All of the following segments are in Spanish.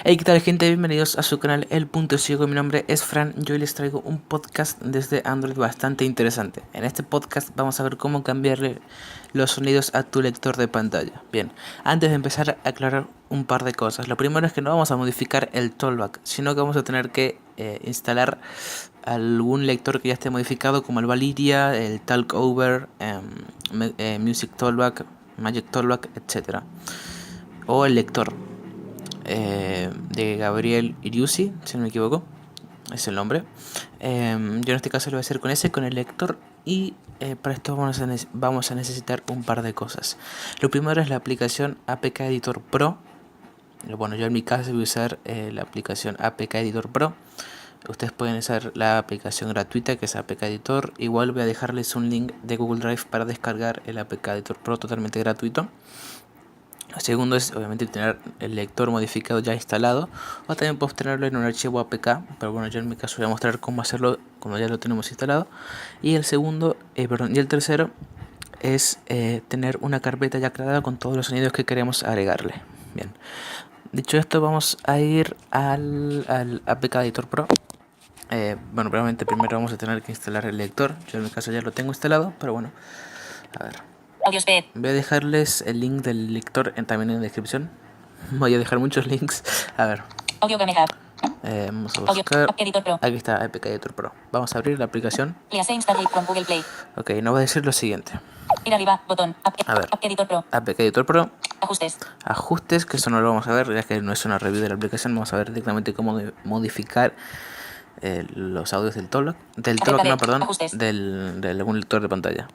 Hey, ¿qué tal, gente? Bienvenidos a su canal El Punto Ciego. Mi nombre es Fran y hoy les traigo un podcast desde Android bastante interesante. En este podcast vamos a ver cómo cambiarle los sonidos a tu lector de pantalla. Bien, antes de empezar a aclarar un par de cosas. Lo primero es que no vamos a modificar el Talkback, sino que vamos a tener que instalar algún lector que ya esté modificado, como el Valiria, el Talkover, Music Talkback, Magic Talkback, etc. O el lector de Gabriel Iriusi, si no me equivoco, es el nombre. Yo en este caso lo voy a hacer con el lector y para esto vamos a necesitar un par de cosas. Lo primero es la aplicación APK Editor Pro. Bueno, yo en mi caso voy a usar la aplicación APK Editor Pro. Ustedes pueden usar la aplicación gratuita que es APK Editor. Igual voy a dejarles un link de Google Drive para descargar el APK Editor Pro totalmente gratuito. Lo segundo es obviamente tener el lector modificado ya instalado, o también puedes tenerlo en un archivo APK, pero bueno, yo en mi caso voy a mostrar cómo hacerlo cuando ya lo tenemos instalado. Y el tercero es tener una carpeta ya creada con todos los sonidos que queremos agregarle. Bien, dicho esto, vamos a ir al APK Editor Pro. Bueno, probablemente primero vamos a tener que instalar el lector. Yo en mi caso ya lo tengo instalado, pero bueno, a ver. Voy a dejarles el link del lector también en la descripción. Voy a dejar muchos links. A ver. Vamos a buscar. Aquí está APK Editor Pro. Vamos a abrir la aplicación. Ok, nos va a decir lo siguiente. Ir arriba, botón. A ver. APK Editor Pro. Ajustes, que eso no lo vamos a ver, ya que no es una review de la aplicación. Vamos a ver directamente cómo modificar los audios del talkback. Del algún lector de pantalla.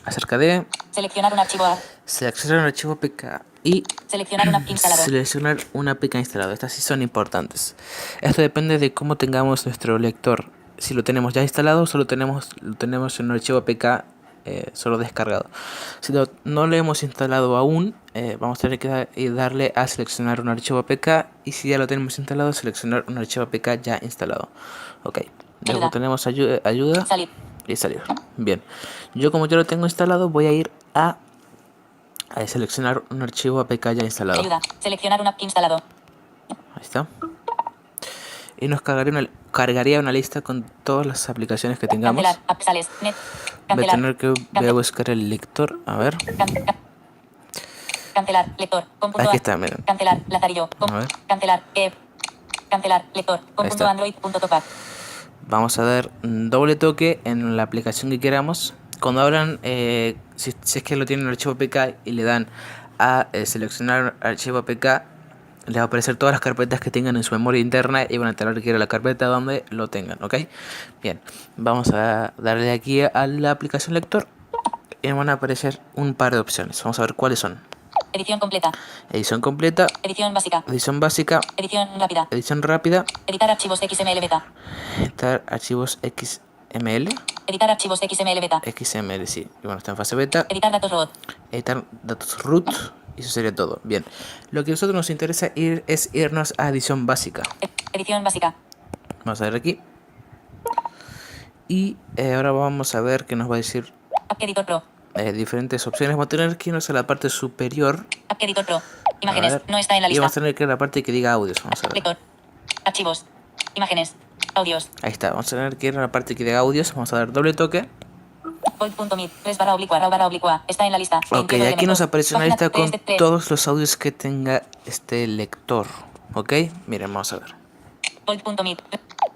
Acerca de Seleccionar un archivo A. Seleccionar un archivo APK y seleccionar una instalado. Seleccionar un APK instalado. Estas sí son importantes. Esto depende de cómo tengamos nuestro lector. Si lo tenemos ya instalado, lo tenemos en un archivo APK solo descargado. Si no lo hemos instalado aún, vamos a tener que darle a seleccionar un archivo APK. Y si ya lo tenemos instalado, seleccionar un archivo APK ya instalado. Ok. Luego tenemos ayuda. Salir. Y salir. Bien, yo como ya lo tengo instalado, voy a ir a seleccionar un archivo APK ya instalado. Ayuda. Seleccionar un app instalado. Ahí está. Y nos cargaría una lista con todas las aplicaciones que tengamos. Cancelar. App sales. Net. Voy a buscar el lector. A ver. Cancelar. Lector. Aquí está, miren. Cancelar. Lazarillo. A ver. Cancelar. Cancelar. Lector. Android.topac. Vamos a dar un doble toque en la aplicación que queramos. Cuando abran, si es que lo tienen en archivo APK y le dan a seleccionar archivo APK, les va a aparecer todas las carpetas que tengan en su memoria interna y van a tener que ir a la carpeta donde lo tengan, ¿ok? Bien, vamos a darle aquí a la aplicación lector y nos van a aparecer un par de opciones. Vamos a ver cuáles son. Edición completa. Edición completa. Edición básica. Edición básica. Edición rápida. Edición rápida. Editar archivos XML beta. Editar archivos XML. Editar archivos XML beta. XML, sí. Y bueno, está en fase beta. Editar datos root. Editar datos root. Y eso sería todo. Bien. Lo que a nosotros nos interesa es irnos a edición básica. Edición básica. Vamos a ver aquí. Y ahora vamos a ver qué nos va a decir. App Editor Pro. Diferentes opciones. Vamos a tener que irnos a la parte superior. App Editor Pro. Imágenes. No está en la lista. Y vamos a tener que ir a la parte que diga audios. Vamos a ver. Lector. Archivos. Imágenes. Audios. Ahí está. Vamos a tener que ir a la parte que diga audios. Vamos a dar doble toque. Point.me 3/oblicua está en la lista. Ok, aquí nos aparece una lista con todos los audios que tenga este lector. Ok, miren, vamos a ver. Point.me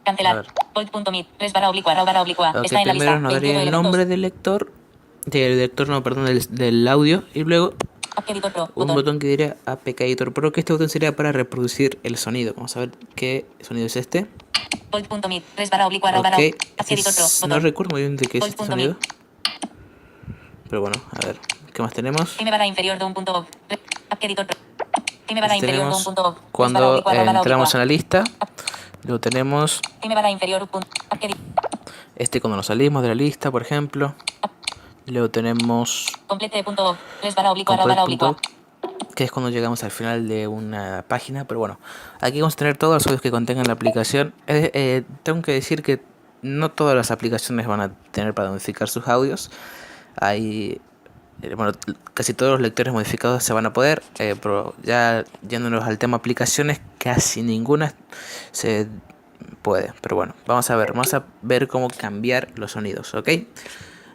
cancelar. Point.me 3/oblicua Ok, está en la lista. primero nos daría el nombre del lector. Del audio. Y luego un botón que diría APK Editor Pro, que este botón sería para reproducir el sonido. Vamos a ver qué sonido es este. Point.me 3/oblicua okay. No recuerdo muy bien de qué es este sonido. Pero bueno, a ver, ¿qué más tenemos? inferior de un punto. Editor Pro. Inferior de un punto. Cuando entramos en la lista, lo tenemos. Inferior Este cuando nos salimos de la lista, por ejemplo. Luego tenemos complete punto 3/oblicua que es cuando llegamos al final de una página. Pero bueno, aquí vamos a tener todos los audios que contengan la aplicación. Tengo que decir que no todas las aplicaciones van a tener para modificar sus audios. Hay Bueno, casi todos los lectores modificados se van a poder, pero ya yéndonos al tema aplicaciones, casi ninguna se puede. Pero bueno, vamos a ver cómo cambiar los sonidos, ¿ok?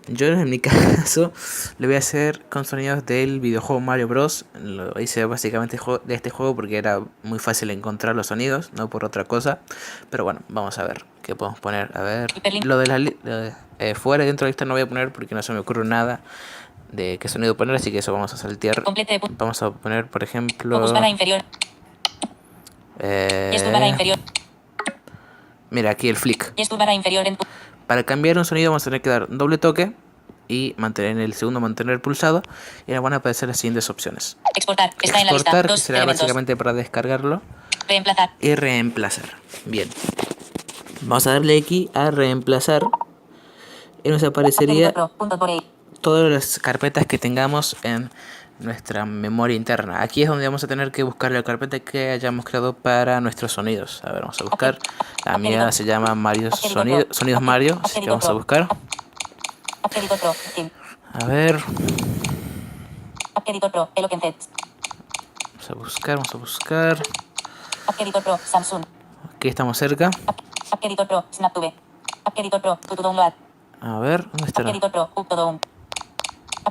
Yo en mi caso lo voy a hacer con sonidos del videojuego Mario Bros. Lo hice básicamente de este juego porque era muy fácil encontrar los sonidos, no por otra cosa. Pero bueno, vamos a ver qué podemos poner. A ver, lo de fuera y dentro de esta no voy a poner porque no se me ocurre nada de qué sonido poner, así que eso vamos a saltear. Vamos a poner, por ejemplo, Focus barra inferior. Gesture barra inferior. Mira, aquí el flick. Gesture barra inferior en Para cambiar un sonido vamos a tener que dar un doble toque y mantener pulsado, y nos van a aparecer las siguientes opciones. exportar. Está en la lista. Exportar, que Dos será elementos. básicamente para descargarlo, Reemplazar. y reemplazar. Bien. Vamos a darle aquí a reemplazar y nos aparecería todas las carpetas que tengamos en nuestra memoria interna. Aquí es donde vamos a tener que buscar la carpeta que hayamos creado para nuestros sonidos. A ver, vamos a buscar. La mía se llama Sonidos Mario, así que vamos a buscar. A ver. Vamos a buscar. Samsung. Aquí estamos cerca. Editor Pro, SnapTube. Editor Pro, download. A ver, ¿dónde está? Editor Pro, upload.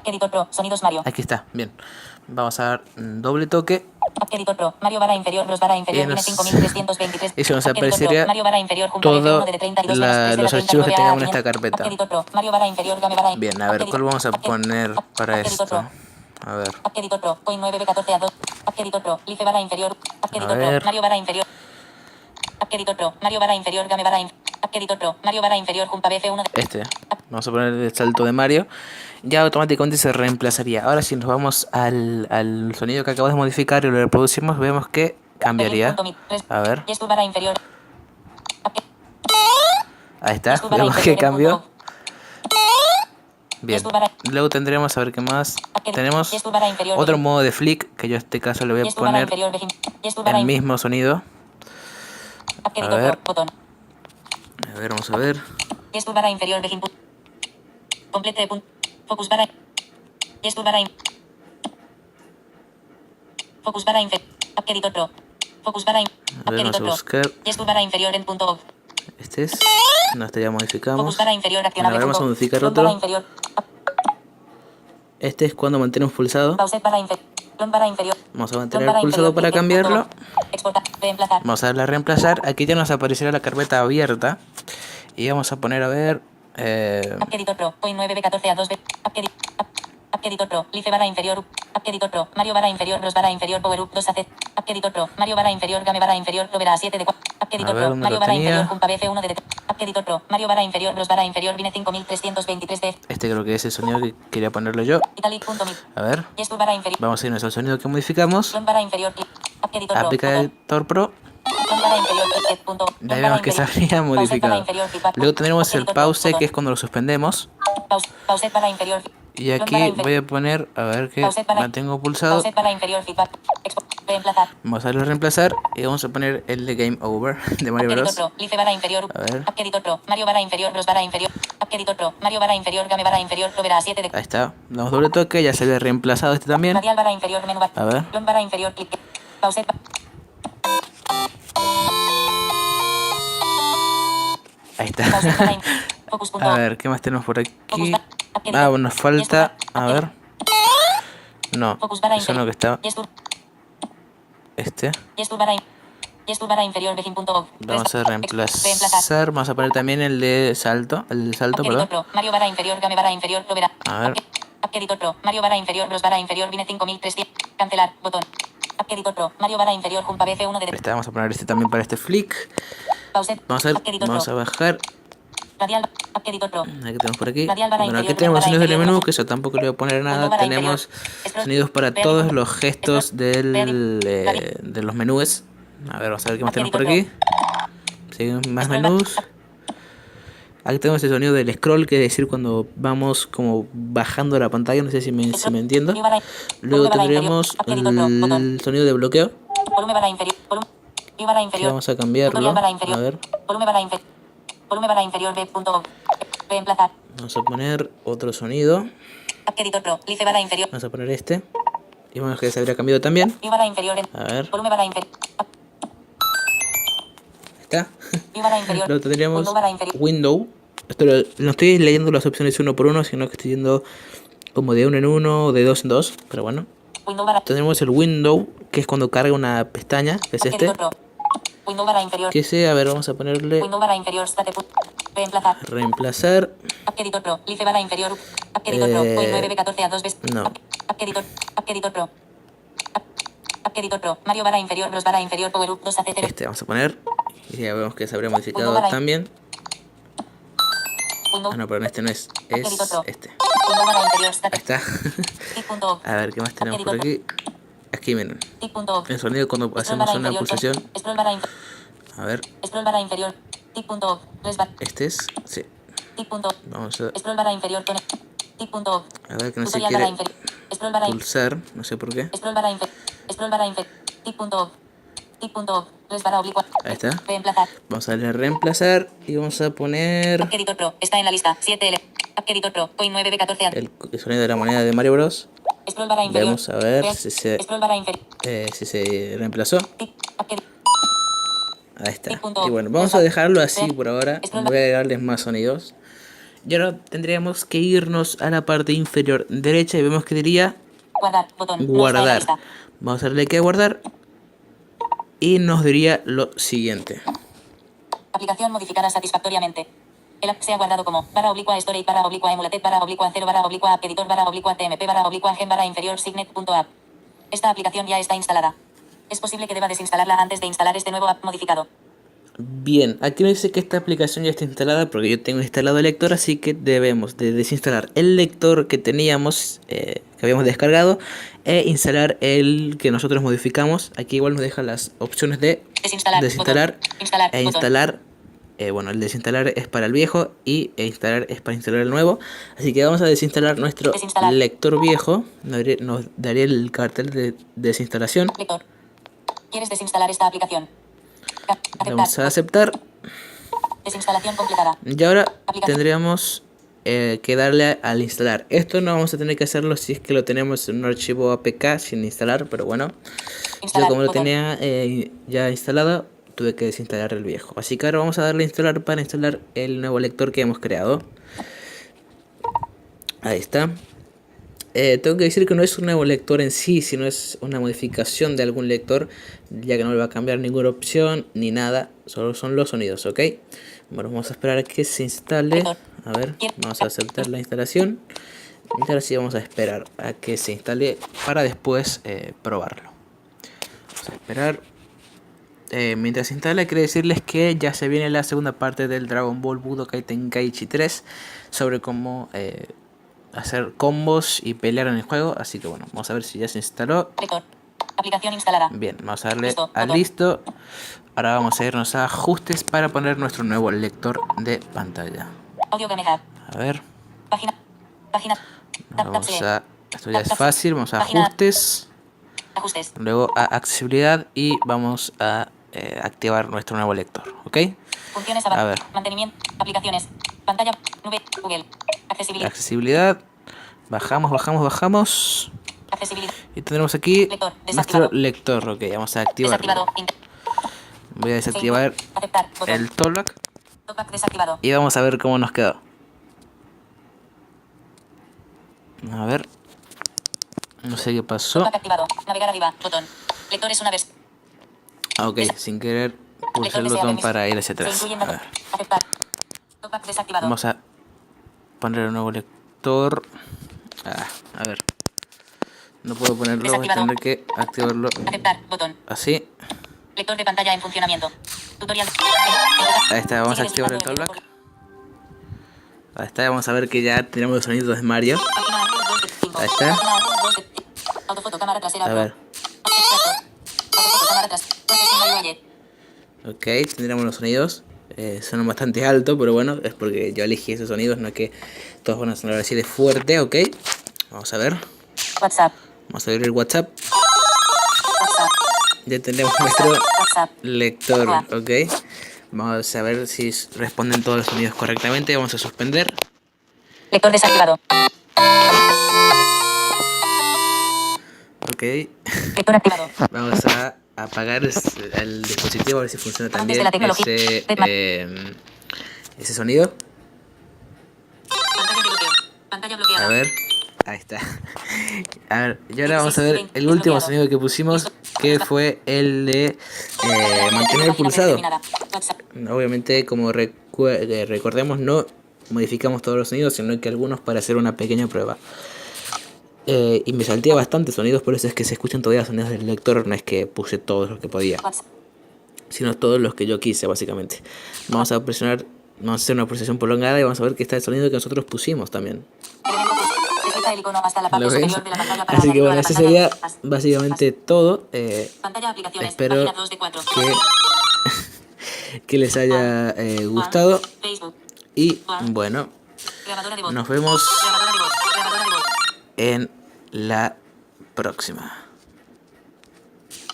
Editor Pro, sonidos Mario. Aquí está, bien. Vamos a dar un doble toque. Editor Pro, Mario barra inferior, los barra inferior, viene 5323. Y se nos aparecería Mario barra inferior, junto todos de 32 los archivos que tengamos en esta carpeta. Editor Pro, Mario barra inferior, game barra. Bien, a ver, ¿cuál vamos a poner para esto? A ver. Editor Pro, point 9B14 a 2. Editor Pro, Lice barra inferior. Editor ver. Pro, Mario barra inferior. Editor Pro, Mario barra inferior, game barra inferior. Editor Pro, Mario barra inferior, junta BF1 de. Este. Vamos a poner el salto de Mario. Ya automáticamente se reemplazaría. Ahora si nos vamos al sonido que acabamos de modificar y lo reproducimos, vemos que cambiaría. A ver. Gesture barra inferior. Ahí está. Vemos que cambió. Bien. Luego tendremos, a ver qué más. Tenemos otro modo de flick, que yo en este caso le voy a poner el mismo sonido. A ver. A ver, vamos a ver. Gesture barra inferior de input. Complete de punto. Focus barra. Gesture barra. Focus barra inferior. Editor Pro. Focus barra. A ver, vamos a buscar. Gesture barra inferior en punto. Este es. No, este ya modificamos. Focus barra inferior accionable. Ahora vamos a modificar otro. Este es cuando mantenemos pulsado. Pause barra inferior. Barra inferior. Vamos a mantener pulsado para cambiarlo. Exportar. Reemplazar. Vamos a darle a reemplazar. Aquí ya nos aparecerá la carpeta abierta. Y vamos a poner a ver. Editor Pro. Point 9B14 a 2B. Editor Pro. Lice barra inferior. Editor Pro. Mario barra inferior. Los barra inferior. Power up 2 AC. Editor Pro. Mario barra inferior. Game barra inferior. Lo verá 7 de 4. Editor Pro. Mario barra inferior. Junta BF1 de. Editor Pro. Mario barra inferior. Los barra inferior. Viene 5323 de. Este creo que es el sonido que quería ponerle yo. A ver. Vamos a irnos al sonido que modificamos. Aplica Editor Pro. Ya vemos que se habría modificado. Luego tendremos el pause, que es cuando lo suspendemos. Y aquí voy a poner, a ver que mantengo pulsado. Vamos a darle a reemplazar y vamos a poner el de Game Over de Mario Bros. A ver. Ahí está. Damos doble toque, ya se había reemplazado este también. A ver. Ahí está. A ver, ¿qué más tenemos por aquí? Ah, bueno, nos falta. A ver. No, eso no que está. Este. Vamos a reemplazar. Vamos a poner también el de salto. El de salto, perdón. A ver. Editor Pro, Mario barra inferior, los barra inferior, viene 5300. Cancelar, botón. Editor Pro, Mario barra inferior, junta BF1 de. Vamos a poner este también para este flick. Vamos a ver, vamos a bajar. Aquí tenemos por aquí. Bueno, aquí tenemos sonidos del menú, que eso tampoco le voy a poner nada. Tenemos sonidos para todos los gestos de los menús. A ver, vamos a ver qué más tenemos por aquí. Seguimos más menús. Aquí tenemos el sonido del scroll, que es decir, cuando vamos como bajando la pantalla, no sé si me entiendo. Luego tendremos el sonido de bloqueo. Que vamos a cambiarlo. A ver. Vamos a poner otro sonido. App Editor Pro. Lice barra inferior. Vamos a poner este. Y vemos que se habría cambiado también. View barra inferior. A ver. Volumen barra inferior. Ahí está. View barra inferior. Luego tendríamos Window barra inferior. Window. Esto no estoy leyendo las opciones uno por uno, sino que estoy yendo como de uno en uno o de dos en dos. Pero bueno. Window barra. Tenemos el Window, que es cuando carga una pestaña, que es App este. Editor Pro. Window barra inferior. Que ese, a ver, vamos a ponerle Window barra inferior. Reemplazar. reemplazar. App Editor Pro. Lice barra inferior. App Editor Pro. Hoy 9B14 a 2 veces. No. App Editor Pro. App Editor Pro. Mario barra inferior. Los barra inferior. Power Up 2 AC 0. Este vamos a poner. Y ya vemos que se habría modificado Window barra- también. Window. Ah, no, pero este no es. Es Editor Pro. este. Window barra inferior. Ahí está. Tic.org. A ver, ¿qué más tenemos por aquí? Aquí, miren. Tic.org. El sonido cuando Scroll hacemos barra una inferior. pulsación. Scroll barra inferior. A ver, Scroll barra inferior. Tic.org. este es. Sí. Tic.org. Vamos a Scroll barra inferior. Tic.org. ver que no se Tutorial barra quiere inferior. Scroll barra inferior. pulsar. No sé por qué. Scroll barra inferior. Scroll barra inferior. Tic.org. Tic.org. Res barra oblicua. Ahí está. Reemplazar. Vamos a darle a reemplazar. Y vamos a poner App Editor Pro. Está en la lista. 7L. App Editor Pro. Coin 9B14. el sonido de la moneda de Mario Bros. Scroll barra inferior. Vamos a ver si se, Scroll barra inferior. si se reemplazó. Tic. App Editor. Ahí está. Tic.org. Y bueno, vamos a dejarlo así por ahora. No voy a agregarles más sonidos. Y ahora tendríamos que irnos a la parte inferior derecha y vemos que diría Guardar. Botón. No está en la guardar. lista. Vamos a darle que guardar. Y nos diría lo siguiente. Aplicación modificada satisfactoriamente. El app se ha guardado como barra oblicua storage barra oblicua emulated barra oblicua 0 barra oblicua app editor barra oblicua tmp barra oblicua gen barra inferior signet.app. Esta aplicación ya está instalada. Es posible que deba desinstalarla antes de instalar este nuevo app modificado. Bien, aquí nos dice que esta aplicación ya está instalada porque yo tengo instalado el lector, así que debemos de desinstalar el lector que teníamos, que habíamos descargado, e instalar el que nosotros modificamos. Aquí igual nos deja las opciones de Desinstalar. desinstalar Botón. Instalar. e Botón. instalar. Bueno, el desinstalar es para el viejo y instalar es para instalar el nuevo. Así que vamos a desinstalar nuestro Desinstalar. lector viejo. Nos daría el cartel de desinstalación. Lector. ¿Quieres desinstalar esta aplicación? Vamos a aceptar. Desinstalación completada. Y ahora Aplicación. tendríamos que darle al instalar. Esto no vamos a tener que hacerlo si es que lo tenemos en un archivo APK sin instalar, pero bueno. Instalar. Yo como lo Botón. tenía ya instalado, tuve que desinstalar el viejo. Así que ahora vamos a darle a instalar para instalar el nuevo lector que hemos creado. Ahí está. Tengo que decir que no es un nuevo lector en sí, sino es una modificación de algún lector, ya que no le va a cambiar ninguna opción ni nada, solo son los sonidos, ¿ok? Bueno, vamos a esperar a que se instale. A ver, vamos a aceptar la instalación. Y ahora sí vamos a esperar a que se instale para después probarlo. Vamos a esperar. Mientras se instala, quiero decirles que ya se viene la segunda parte del Dragon Ball Budokai Tenkaichi 3 sobre cómo hacer combos y pelear en el juego. Así que bueno, vamos a ver si ya se instaló. Lector. Aplicación instalada. Bien, vamos a darle Listo, a botón. listo. Ahora vamos a irnos a ajustes para poner nuestro nuevo lector de pantalla. Audio Gamehat. A ver, Página. Página. vamos select. a... Esto ya es Tab, fácil, vamos a página. ajustes, Ajustes. luego a accesibilidad y vamos a activar nuestro nuevo lector, ¿ok? Funciones A abajo. ver. Mantenimiento. Aplicaciones. Pantalla. Nube. Google. Accesibilidad. Accesibilidad, bajamos Accesibilidad. y tendremos aquí Lector. nuestro Desactivado. lector, ok, vamos a Desactivado. activarlo. Voy a desactivar Aceptar. Botón. el talkback Talkback desactivado. y vamos a ver cómo nos quedó. A ver, no sé qué pasó. Talkback activado. Navegar arriba. Botón. Lector es una vez. Ok, sin querer pulsé el botón para ir hacia atrás. A ver, Aceptar. Talkback desactivado. vamos a poner un nuevo lector. A ver, no puedo ponerlo, voy a Desactivado. tener que activarlo Aceptar. Botón. así. Lector de pantalla en funcionamiento. Tutorial. Ahí está, vamos a activar el talkback. Ahí está, vamos a ver que ya tenemos los sonidos de Mario. Ahí está. Autofoto, cámara trasera. A ver, Autofoto, cámara trasera. ok, tendremos los sonidos. Suenan bastante alto, pero bueno, es porque yo elegí esos sonidos, no es que todos van a sonar así de fuerte, ok. Vamos a ver, WhatsApp. vamos a abrir el WhatsApp. WhatsApp. Ya tenemos nuestro WhatsApp. lector, ok. Vamos a ver si responden todos los sonidos correctamente. Vamos a suspender. Lector desactivado. Lector activado. Vamos a apagar el dispositivo a ver si funciona Avances también de la tecnología. ese sonido. Pantalla de bloqueo. Pantalla A bloqueada. ver, ahí está. A ver, y ahora vamos a ver el último sonido que pusimos, que fue el de mantener el pulsado. WhatsApp. Obviamente, como recordemos, no modificamos todos los sonidos, sino que algunos para hacer una pequeña prueba. Y me salté bastantes sonidos, por eso es que se escuchan todavía sonidos del lector. No es que puse todos los que podía, WhatsApp. sino todos los que yo quise, básicamente. Vamos a hacer una procesación prolongada y vamos a ver que está el sonido que nosotros pusimos también. Elemento push. Desliza el icono hasta la parte ¿Lo ves? superior de la pantalla para Así que añadirlo a bueno, la eso pantalla. sería básicamente todo. Pantalla aplicaciones. Espero Página 2 de 4. que les haya gustado. Facebook. Y bueno, Grabadora de voz. nos vemos Grabadora de voz. Grabadora de voz. en la próxima.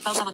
Pausa.